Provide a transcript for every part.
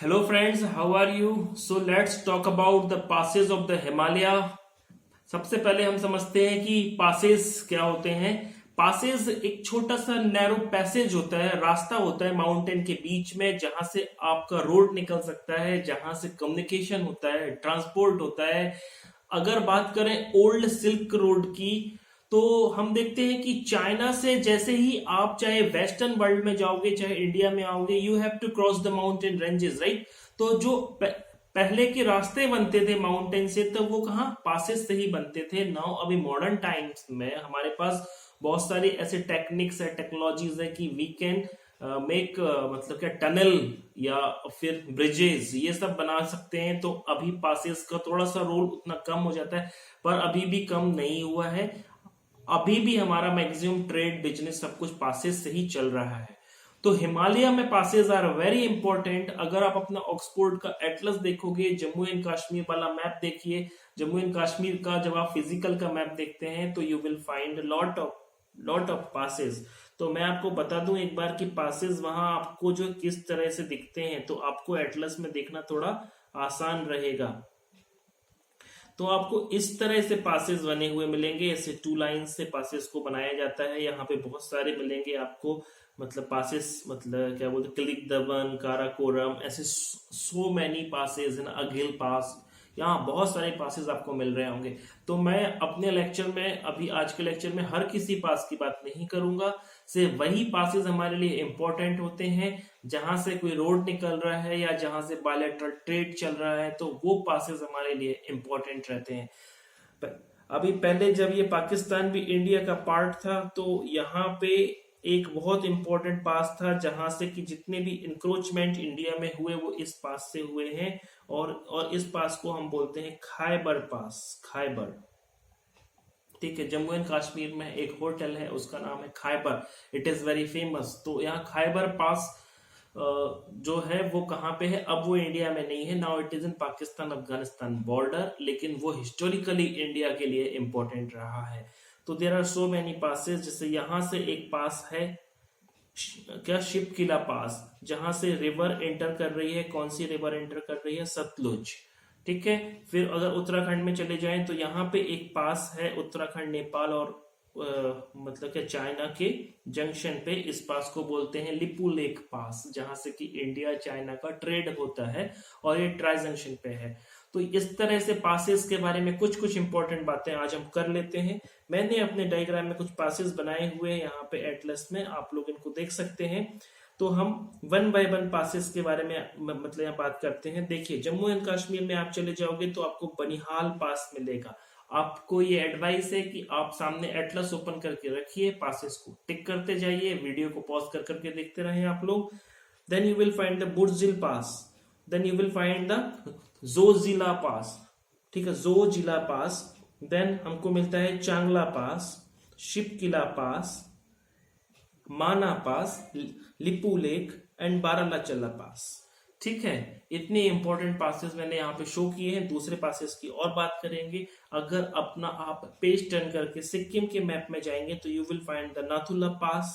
Hello friends, how are you? So let's talk about the passes of the Himalaya. सबसे पहले हम समझते हैं कि पासेस क्या होते हैं। पासेस एक छोटा सा नैरो पैसेज होता है, रास्ता होता है माउंटेन के बीच में, जहां से आपका रोड निकल सकता है, जहां से कम्युनिकेशन होता है, ट्रांसपोर्ट होता है। अगर बात करें ओल्ड सिल्क रोड की, तो हम देखते हैं कि चाइना से जैसे ही आप चाहे वेस्टर्न वर्ल्ड में जाओगे चाहे इंडिया में आओगे, you have to cross the mountain ranges, right. तो जो पहले के रास्ते बनते थे माउंटेन से, तब वो कहाँ पासेस से ही बनते थे। नाउ अभी मॉडर्न टाइम्स में हमारे पास बहुत सारी ऐसे टेक्निक्स है, टेक्नोलॉजीज है कि वी कैन मेक मतलब क्या टनल या फिर ब्रिजेस, ये सब बना सकते हैं। तो अभी पासेस का थोड़ा सा रोल उतना कम हो जाता है, पर अभी भी कम नहीं हुआ है। अभी भी हमारा मैक्सिमम ट्रेड बिजनेस सब कुछ पासेस से ही चल रहा है। तो हिमालय में पासेस आर वेरी इंपॉर्टेंट। अगर आप अपना ऑक्सफोर्ड का एटलस देखोगे, जम्मू एंड कश्मीर वाला मैप देखिए, जम्मू एंड कश्मीर का जब आप फिजिकल का मैप देखते हैं तो you will find lot of passes. तो मैं आपको बता दूं एक बार कि पासेस वहां आपको जो किस तरह से दिखते हैं, तो आपको एटलस में देखना थोड़ा आसान रहेगा। तो आपको इस तरह से पासेस बने हुए मिलेंगे, ऐसे टू लाइन से पासेस को बनाया जाता है। यहाँ पे बहुत सारे मिलेंगे आपको, मतलब पासेस, मतलब क्या बोलते, क्लिक दबन, काराकोरम, ऐसे सो मैनी पासेस है ना, अगिल पास, यहाँ बहुत सारे पासेस आपको मिल रहे होंगे। तो मैं अपने लेक्चर में, अभी आज के लेक्चर में, हर किसी पास की बात नहीं करूंगा। से वही पासेस हमारे लिए इंपॉर्टेंट होते हैं जहां से कोई रोड निकल रहा है या जहां से बायलैटरल ट्रेड चल रहा है, तो वो पासेस हमारे लिए इंपॉर्टेंट रहते हैं। अभी पहले जब ये पाकिस्तान भी इंडिया का पार्ट था, तो यहाँ पे एक बहुत इंपॉर्टेंट पास था जहां से कि जितने भी इंक्रोचमेंट इंडिया में हुए वो इस पास से हुए हैं। और इस पास को हम बोलते हैं खैबर पास, खैबर। ठीक है, जम्मू एंड कश्मीर में एक होटल है, उसका नाम है Khyber, it is very famous. तो यहाँ खैबर पास जो है वो कहाँ पे है, अब वो इंडिया में नहीं है, now it is in Pakistan Afghanistan border, लेकिन वो हिस्टोरिकली इंडिया के लिए इंपॉर्टेंट रहा है। तो there are so many passes. जैसे यहाँ से एक पास है क्या, शिप किला पास, जहां से रिवर एंटर कर रही है। कौन सी रिवर एंटर कर रही है? सतलुज। ठीक है। फिर अगर उत्तराखंड में चले जाएं तो यहाँ पे एक पास है, उत्तराखंड नेपाल और मतलब क्या चाइना के जंक्शन पे, इस पास को बोलते हैं लिपू लेक पास, जहां से कि इंडिया चाइना का ट्रेड होता है और ये ट्राई जंक्शन पे है। तो इस तरह से पासेस के बारे में कुछ कुछ इंपॉर्टेंट बातें आज हम कर लेते हैं। मैंने अपने डायग्राम में कुछ पासेस बनाए हुए हैं यहाँ पे एटलस में, आप लोग इनको देख सकते हैं। तो हम वन बाय वन पासेस के बारे में मतलब यहाँ बात करते हैं। देखिए, जम्मू एंड कश्मीर में आप चले जाओगे तो आपको बनिहाल पास मिलेगा। आपको ये एडवाइस है कि आप सामने एटलस ओपन करके रखिए, पासेस को टिक करते जाइए, वीडियो को पॉज कर करके देखते रहें आप लोग। Then you will find the Burzil pass, then you will find the Zojila pass. ठीक है, जोजिला पास। देन हमको मिलता है चांगला पास, शिपकिला पास, माना पास, लिपू लेक एंड बारालाचला पास। ठीक है, इतने इंपॉर्टेंट पासेस मैंने यहाँ पे शो किए हैं। दूसरे पासेस की और बात करेंगे। अगर अपना आप पेज टर्न करके सिक्किम के मैप में जाएंगे तो you will find the Nathula pass,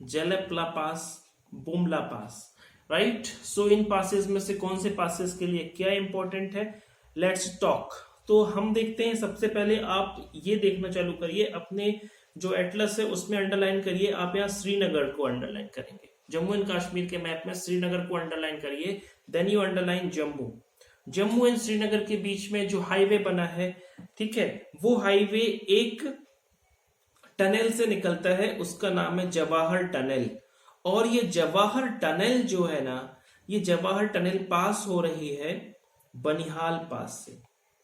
Jelepla pass, Bumla pass, right. So in passes में से कौन से पासेस के लिए क्या इंपॉर्टेंट है, लेट्स टॉक। तो हम देखते हैं, सबसे पहले आप ये देखना चालू करिए, अपने जो एटलस है उसमें अंडरलाइन करिए। आप यहाँ श्रीनगर को अंडरलाइन करेंगे, जम्मू एंड कश्मीर के मैप में श्रीनगर को अंडरलाइन करिए। Then you underline Jammu. Jammu and Srinagar के बीच में जो हाईवे बना है, ठीक है, वो हाईवे एक टनल से निकलता है, उसका नाम है जवाहर टनल। और ये जवाहर टनल जो है ना, ये जवाहर टनल पास हो रही है बनिहाल पास से,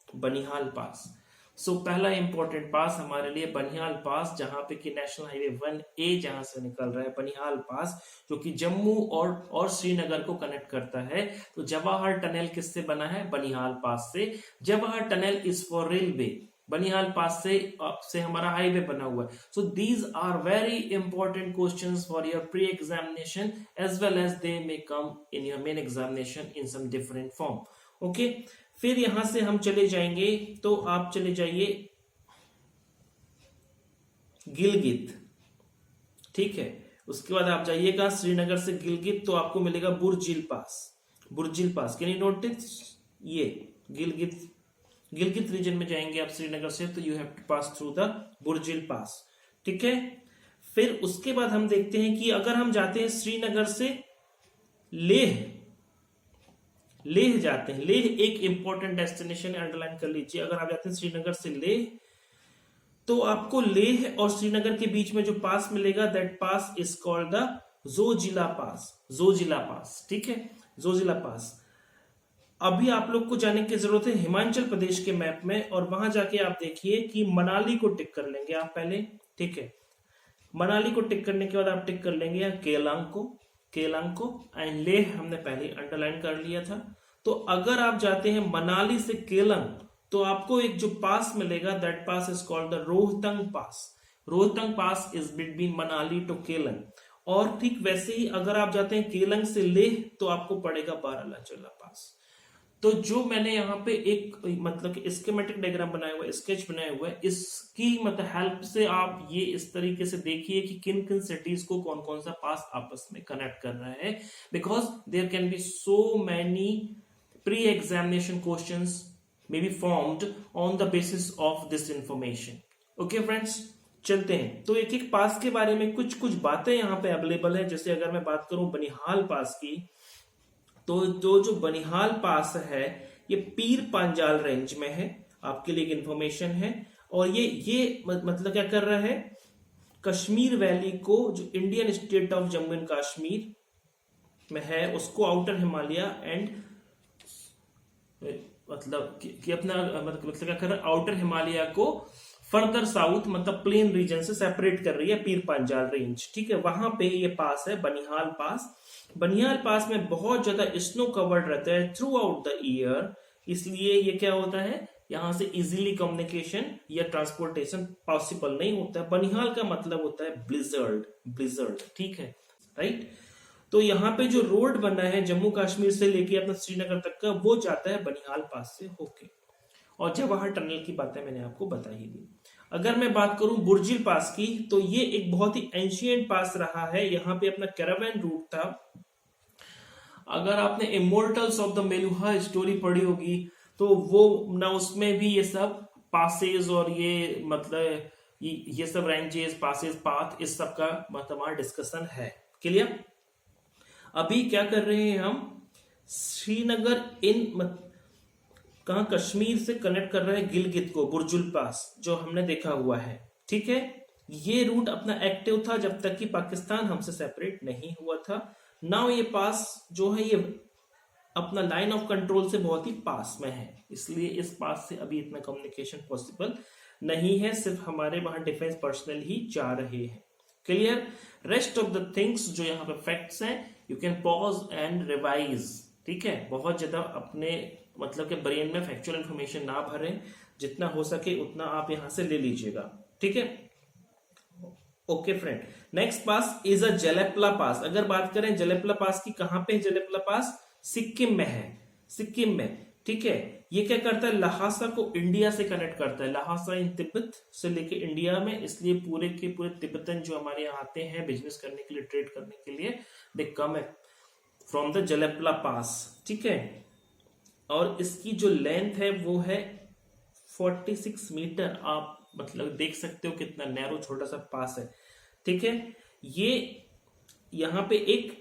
बनिहाल पास। सो पहला इंपॉर्टेंट पास हमारे लिए बनिहाल पास, जहां पे कि नेशनल हाईवे 1A जहां से निकल रहा है, बनिहाल पास, जो कि जम्मू और श्रीनगर को कनेक्ट करता है। तो जवाहर टनल किससे बना है? बनिहाल पास से। Jawahar tunnel is for railway, Banihal pass से हमारा हाईवे बना हुआ है। So these are very important questions for your pre examination as well as they may come in your main examination in some different form. Okay, फिर यहां से हम चले जाएंगे, तो आप चले जाइए गिलगित। ठीक है, उसके बाद आप जाइएगा श्रीनगर से गिलगित, तो आपको मिलेगा Burzil pass. Burzil pass, can you notice? ये गिलगित रीजन में जाएंगे आप श्रीनगर से तो you have to pass through the Burzil pass, ठीक है। फिर उसके बाद हम देखते हैं कि अगर हम जाते हैं श्रीनगर से लेह जाते हैं, लेह एक इंपॉर्टेंट डेस्टिनेशन है, अंडरलाइन कर लीजिए। अगर आप जाते हैं श्रीनगर से लेह तो आपको लेह और श्रीनगर के बीच में जो पास मिलेगा that pass is called the Zojila pass, ठीक है, जोजिला पास। अभी आप लोग को जाने की जरूरत है हिमाचल प्रदेश के मैप में, और वहां जाके आप देखिए कि मनाली को टिक कर लेंगे आप पहले, ठीक है। मनाली को टिक करने के बाद आप टिक कर लेंगे केलांग को एंड लेह हमने पहले अंडरलाइन कर लिया था। तो अगर आप जाते हैं मनाली से केलंग तो आपको एक जो पास मिलेगा that pass is called the Rohtang pass is between Manali to Keylong. और ठीक वैसे ही अगर आप जाते हैं केलंग से लेह तो आपको पड़ेगा बारालाचला पास। तो जो मैंने यहाँ पे एक मतलब स्कीमेटिक डायग्राम बनाया हुआ है, स्केच बनाया हुआ है, इसकी मतलब हेल्प से आप ये इस तरीके से देखिए कि किन किन सिटीज को कौन कौन सा पास आपस में कनेक्ट कर रहा है, because there can be so many pre examination questions may be formed on the basis of this information. Okay friends, चलते हैं। तो एक एक पास के बारे में कुछ कुछ बातें यहाँ पे अवेलेबल है। जैसे अगर मैं बात करूं बनिहाल पास की, तो जो बनिहाल पास है ये पीर पांजाल रेंज में है, आपके लिए एक इंफॉर्मेशन है। और ये मतलब क्या कर रहा है, कश्मीर वैली को जो Indian state of Jammu and Kashmir में है उसको आउटर हिमालय एंड मतलब कि अपना मतलब क्या कर रहा है, आउटर हिमालय को फर्दर साउथ मतलब प्लेन रीजन से सेपरेट कर रही है पीर पांजाल रेंज, ठीक है। वहां पे ये पास है बनिहाल पास में बहुत ज्यादा स्नो कवर्ड रहता है थ्रू आउट द ईयर, इसलिए ये क्या होता है, यहां से इजीली कम्युनिकेशन या ट्रांसपोर्टेशन पॉसिबल नहीं होता है। बनिहाल का मतलब होता है ब्लिजर्ड, ठीक है, राइट। तो यहाँ पे जो रोड बना है जम्मू कश्मीर से लेके अपना श्रीनगर तक का, वो जाता है बनिहाल पास से होके, और जवाहर टनल की बातें मैंने आपको बता ही दी। अगर मैं बात करूं बुर्जिल पास की, तो ये एक बहुत ही एंशियंट पास रहा है। यहाँ पे अपना कैरावैन रूट था। अगर आपने immortals of the Meluha story पढ़ी होगी तो वो ना, उसमें भी ये सब पासेज और ये मतलब ये सब रेंजेस, पासेज, पाथ, इस सब का मतलब डिस्कशन है। क्लियर? अभी क्या कर रहे हैं हम, श्रीनगर कहा कश्मीर से कनेक्ट कर रहे हैं गिलगित को, बुर्जुल पास जो हमने देखा हुआ है, ठीक है। ये रूट अपना एक्टिव था जब तक कि पाकिस्तान हमसे सेपरेट नहीं हुआ था। नाउ ये पास जो है ये अपना लाइन ऑफ कंट्रोल से बहुत ही पास में है, इसलिए इस पास से अभी इतना कम्युनिकेशन पॉसिबल नहीं है, सिर्फ हमारे वहां डिफेंस पर्सनल ही जा रहे हैं। Clear? Rest of the things जो यहाँ पे फैक्ट्स हैं you can pause and revise, ठीक है। बहुत ज्यादा अपने मतलब के ब्रेन में फैक्चुअल इंफॉर्मेशन ना भरें, जितना हो सके उतना आप यहां से ले लीजिएगा, ठीक है। Okay friend, next pass is a Jelepla pass. अगर बात करें जलेपला पास की, कहां पे है जलेपला पास? सिक्किम में है, सिक्किम में, ठीक है। ये क्या करता है, लहासा को इंडिया से कनेक्ट करता है, लहासा इन तिब्बत से लेके इंडिया में, इसलिए पूरे के पूरे तिब्बतन जो हमारे यहाँ आते हैं बिजनेस करने के लिए, ट्रेड करने के लिए, दे कम फ्रॉम द जलेपला पास, ठीक है। और इसकी जो लेंथ है वो है 46 मीटर। आप मतलब देख सकते हो कितना नैरो छोटा सा पास है, ठीक है। ये यहाँ पे एक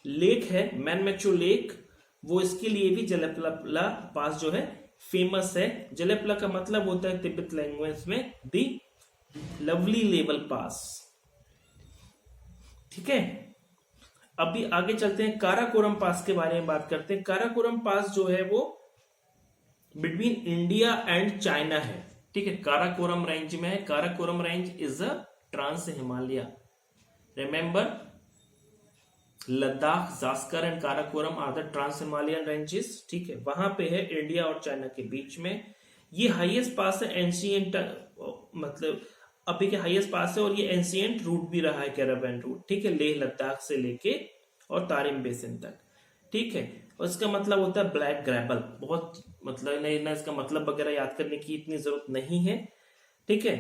लेक है, मैनमेचो लेक, वो इसके लिए भी जलेपला पास जो है फेमस है। जलेपला का मतलब होता है तिब्बत लैंग्वेज में दी लवली लेवल पास, ठीक है। अभी आगे चलते हैं, काराकोरम पास के बारे में बात करते हैं। काराकोरम पास जो है वो बिटवीन इंडिया एंड चाइना है, ठीक है। काराकोरम रेंज में है। Karakoram range is a trans Himalaya, remember Ladakh, Zanskar and Karakoram are the trans Himalayan ranges, ठीक है। वहां पे है इंडिया और चाइना के बीच में। ये हाईएस्ट पास है, एंशियंट मतलब अभी के हाईएस्ट पास है, और ये एंशियंट रूट भी रहा है, कैरावैन रूट, ठीक है, लेह लद्दाख से लेके और तारिम बेसिन तक, ठीक है। और इसका मतलब होता है ब्लैक ग्रेबल। बहुत मतलब नहीं ना, इसका मतलब वगैरह याद करने की इतनी जरूरत नहीं है, ठीक है।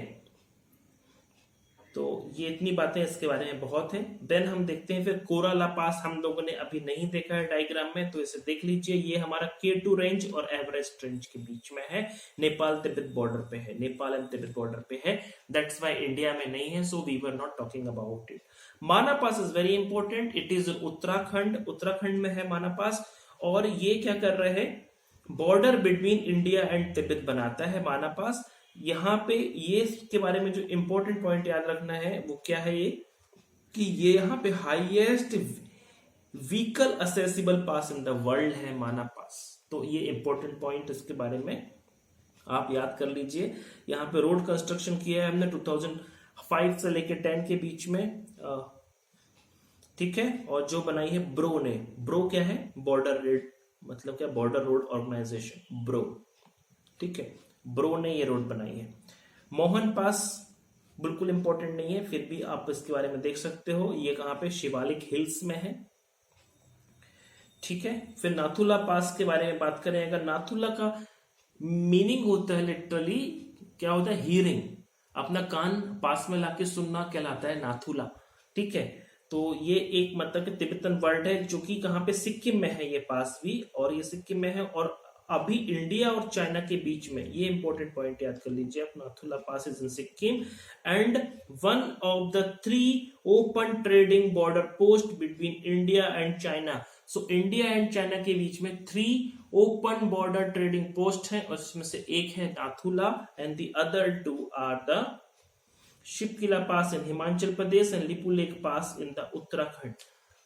तो ये इतनी बातें इसके बारे में बहुत हैं। देन हम देखते हैं फिर कोराला पास, हम लोगों ने अभी नहीं देखा है डायग्राम में, तो इसे देख लीजिए। ये हमारा K2 रेंज और एवरेस्ट रेंज के बीच में है, नेपाल तिब्बत बॉर्डर पे है, नेपाल एंड तिब्बत बॉर्डर पे है। दैट्स वाई इंडिया में नहीं है, so we were not talking about it. Mana pass is very important, it is Uttarakhand, Uttarakhand में है माना पास। और ये क्या कर रहे हैं, border between India and Tibet बनाता है माना पास। यहाँ पे ये के बारे में जो इंपॉर्टेंट पॉइंट याद रखना है वो क्या है, ये कि ये यहाँ पे highest vehicle accessible pass in the world है माना पास। तो ये इंपॉर्टेंट पॉइंट इसके बारे में आप याद कर लीजिए। यहाँ पे रोड कंस्ट्रक्शन किया है हमने 2005 से लेके 10 के बीच में, ठीक है। और जो बनाई है ब्रो ने, ब्रो क्या है, बॉर्डर रेड, मतलब क्या, बॉर्डर रोड ऑर्गेनाइजेशन, ब्रो, ठीक है, ब्रो ने ये रोड बनाई है। मोहन पास बिल्कुल इंपॉर्टेंट नहीं है, फिर भी आप इसके बारे में देख सकते हो। ये कहां पे, शिवालिक हिल्स में है, ठीक है। फिर नाथुला पास के बारे में बात करें, अगर नाथुला का मीनिंग होता है लिटरली, क्या होता है, हियरिंग, अपना कान पास में लाके सुनना कहलाता है नाथुला, ठीक है। तो ये एक मतलब कि तिब्बतन वर्ड है, जो कि कहां पे, सिक्किम में है ये पास भी, और ये सिक्किम में है और अभी इंडिया और चाइना के बीच में। ये इंपॉर्टेंट पॉइंट याद कर लीजिए आप, Nathula pass is in Sikkim and one of the 3 open trading border post between India and China. So India and China के बीच में 3 ओपन बॉर्डर ट्रेडिंग पोस्ट है, और इसमें से एक है Nathula and the other 2 are the Shipkila pass in Himachal Pradesh and Lipulekh pass in the Uttarakhand.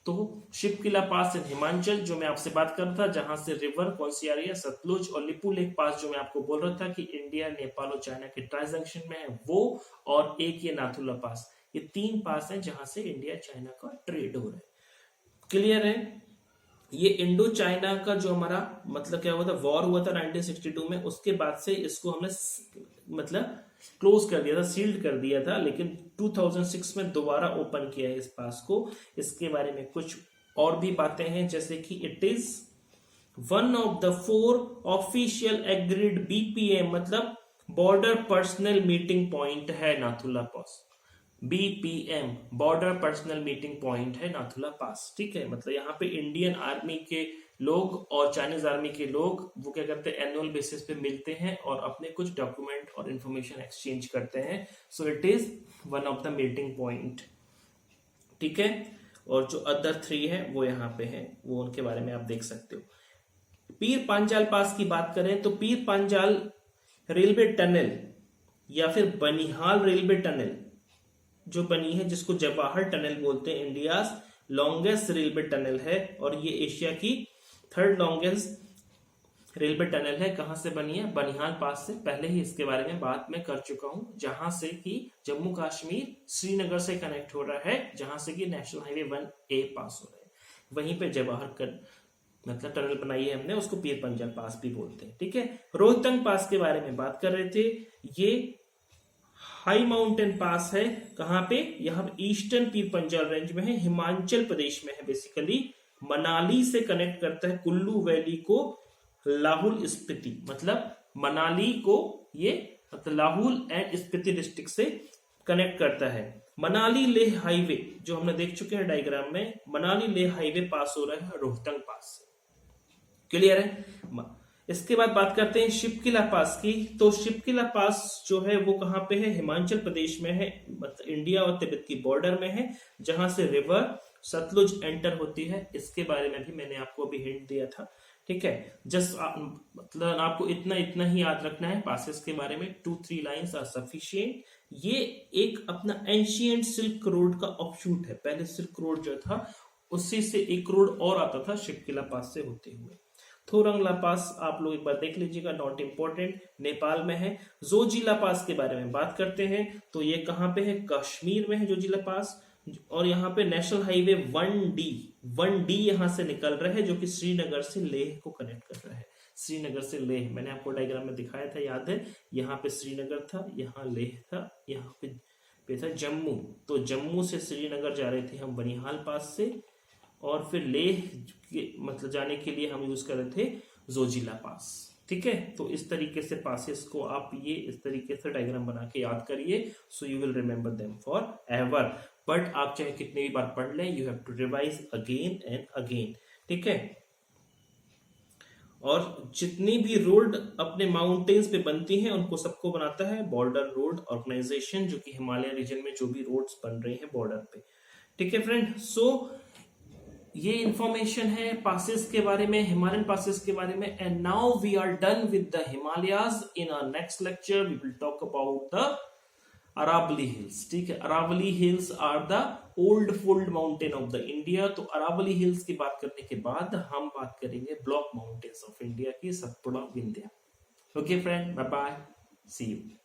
तो शिपकिला पास इन हिमाचल, जो मैं आपसे बात कर रहा था, जहां से रिवर कौन सी आ रही है, सतलुज, और लिपुलेख पास जो मैं आपको बोल रहा था कि इंडिया, नेपाल और चाइना के ट्रांजैक्शन में है वो, और एक ये नाथुला पास। ये 3 पास हैं जहां से इंडिया चाइना का ट्रेड हो रहा है। क्लियर है। ये इंडो चाइना का जो हमारा मतलब क्या हुआ था, वॉर हुआ था 1962 में, उसके बाद से इसको हमने मतलब क्लोज कर दिया था, सील्ड कर दिया था, लेकिन 2006 में दोबारा ओपन किया है इस पास को। इसके बारे में कुछ और भी बातें हैं, जैसे कि it is one of the 4 official agreed BPM, मतलब बॉर्डर पर्सनल मीटिंग पॉइंट है नाथुला पास। BPM border personal meeting point है नाथुला पास, ठीक है। मतलब यहाँ पे इंडियन आर्मी के लोग और चाइनीज आर्मी के लोग वो क्या करते हैं, एनुअल बेसिस पे मिलते हैं और अपने कुछ डॉक्यूमेंट और इंफॉर्मेशन एक्सचेंज करते हैं। So it is one of the meeting point, ठीक है। और जो अदर 3 है वो यहाँ पे है, वो उनके बारे में आप देख सकते हो। पीर पांजाल पास की बात करें तो पीर पांजाल रेलवे टनल या फिर बनिहाल रेलवे टनल जो बनी है, जिसको जवाहर टनल बोलते हैं, इंडिया लॉन्गेस्ट रेलवे टनल है, और ये एशिया की 3rd लॉन्गेस्ट रेलवे टनल है। कहां से बनी है, बनिहाल पास से। पहले ही इसके बारे में बात मैं कर चुका हूं, जहां से कि जम्मू कश्मीर श्रीनगर से कनेक्ट हो रहा है, जहां से कि नेशनल हाईवे 1A पास हो रहा है, वहीं पे जवाहर कर मतलब टनल बनाई है हमने, उसको पीर पंजाल पास भी बोलते हैं, ठीक है। रोहतंग पास के बारे में बात कर रहे थे, ये हाई माउंटेन पास है, कहां पे, यहाँ पे ईस्टर्न पीर पंजाल रेंज में है, हिमाचल प्रदेश में है। बेसिकली मनाली से कनेक्ट करता है कुल्लू वैली को लाहौल स्पीति, मतलब मनाली को ये मतलब लाहौल एंड स्पीति डिस्ट्रिक्ट से कनेक्ट करता है। मनाली लेह हाईवे जो हमने देख चुके हैं डायग्राम में, मनाली लेह हाईवे पास हो रहा है रोहतंग पास से। क्लियर है। इसके बाद बात करते हैं शिपकिला पास की। तो शिपकिला पास जो है वो कहां पे है, हिमाचल प्रदेश में है, मतलब इंडिया और तिब्बत की बॉर्डर में है, जहां से रिवर सतलुज एंटर होती है। इसके बारे में भी मैंने आपको अभी हिंट दिया था, ठीक है। जस्ट मतलब आपको इतना ही याद रखना है पासेस के बारे में, 2-3 लाइंस आर सफिशिएंट। ये एक अपना एंशिएंट सिल्क रोड का ऑफशूट है। पहले सिल्क रोड जो था उसी से एक रोड और आता था शिपकिला पास से होते हुए। थोरंगला पास आप लोग एक बार देख लीजिएगा, नॉट इंपॉर्टेंट, नेपाल में है। जोजिला पास के बारे में बात करते हैं तो ये कहां पे है, कश्मीर में है जोजिला पास, और यहाँ पे नेशनल हाईवे 1D यहां से निकल रहा है, जो कि श्रीनगर से लेह को कनेक्ट कर रहा है। श्रीनगर से लेह मैंने आपको डायग्राम में दिखाया था, याद है, यहाँ पे श्रीनगर था, यहाँ लेह था, यहाँ पे था जम्मू। तो जम्मू से श्रीनगर जा रहे थे हम बनिहाल पास से, और फिर लेह मतलब जाने के लिए हम यूज कर रहे थे जोजिला पास। ठीक है, तो इस तरीके से पासेस को आप ये इस तरीके से डायग्राम बना के याद करिए, so you will remember them for ever. But आप चाहे कितनी भी बार पढ़ लें, you have to revise again and again, ठीक है। और जितनी भी रोड अपने माउंटेन्स पे बनती हैं उनको सबको बनाता है बॉर्डर रोड ऑर्गेनाइजेशन, जो कि हिमालय रीजन में जो भी रोड्स बन रही हैं बॉर्डर पे, ठीक है फ्रेंड। सो ये इंफॉर्मेशन है पासेस के बारे में, हिमालयन पासेस के बारे में। And now we are done with the Himalayas. In our next lecture we will talk about the Aravalli hills, ठीक है। Aravalli hills are the old fold mountain of the India. तो अरावली हिल्स की बात करने के बाद हम बात करेंगे ब्लॉक माउंटेन्स ऑफ इंडिया की, Satpura, Vindhya. Okay friend, bye bye, see you.